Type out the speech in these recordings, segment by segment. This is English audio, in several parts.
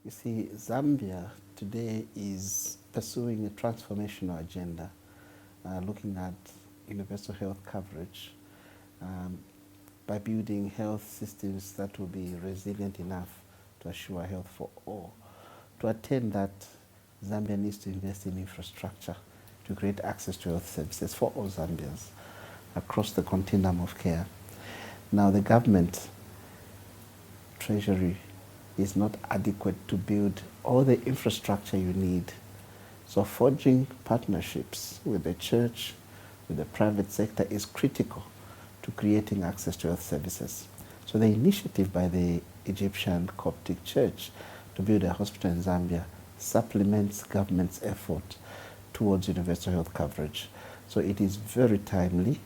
You see, Zambia today is pursuing a transformational agenda, looking at universal health coverage um, by building health systems that will be resilient enough to assure health for all. To attain that, Zambia needs to invest in infrastructure to create access to health services for all Zambians across the continuum of care. Now, the government treasury is not adequate to build all the infrastructure you need. So forging partnerships with the church, with the private sector is critical to creating access to health services. So the initiative by the Egyptian Coptic Church to build a hospital in Zambia supplements government's effort towards universal health coverage. So it is very timely,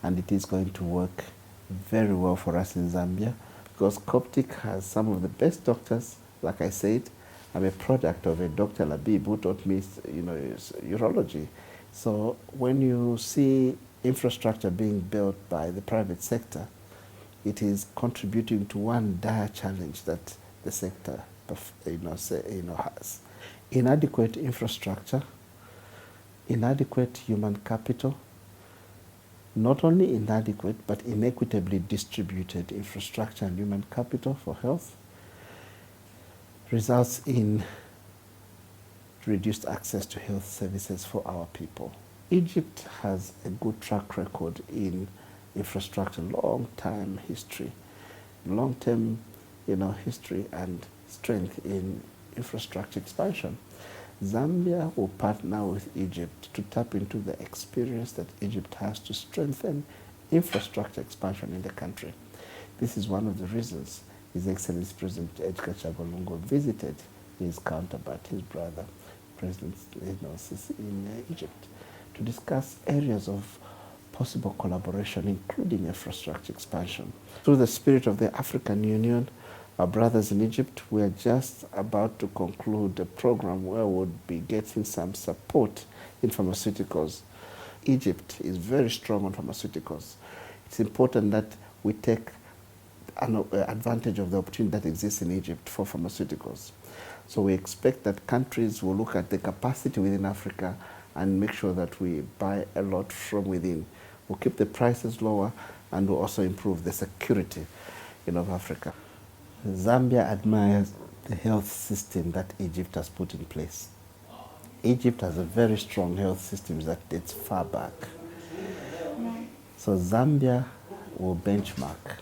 and it is going to work very well for us in Zambia, because Coptic has some of the best doctors. Like I said, I'm a product of a Dr. Labib who taught me, urology. So when you see infrastructure being built by the private sector, it is contributing to one dire challenge that the sector, has: inadequate infrastructure, inadequate human capital. Not only inadequate, but inequitably distributed infrastructure and human capital for health results in reduced access to health services for our people. Egypt has a good track record in infrastructure, long-term history and strength in infrastructure expansion. Zambia will partner with Egypt to tap into the experience that Egypt has to strengthen infrastructure expansion in the country. This is one of the reasons His Excellency President Edgar Chagwa visited his counterpart, his brother, President Sisi, in Egypt, to discuss areas of possible collaboration, including infrastructure expansion. Through the spirit of the African Union, our brothers in Egypt, we are just about to conclude a program where we'll be getting some support in pharmaceuticals. Egypt is very strong on pharmaceuticals. It's important that we take advantage of the opportunity that exists in Egypt for pharmaceuticals. So we expect that countries will look at the capacity within Africa and make sure that we buy a lot from within. We'll keep the prices lower, and we'll also improve the security of Africa. Zambia admires the health system that Egypt has put in place. Egypt has a very strong health system that dates far back. So Zambia will benchmark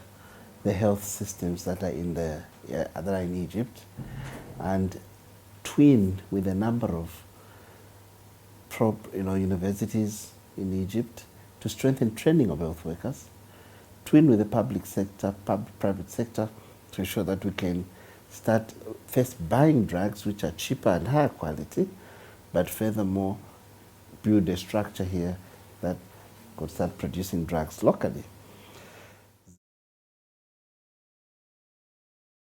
the health systems that are in Egypt and twin with a number of universities in Egypt to strengthen training of health workers, twin with the public sector, private sector, to ensure that we can start first buying drugs which are cheaper and higher quality, but furthermore build a structure here that could start producing drugs locally.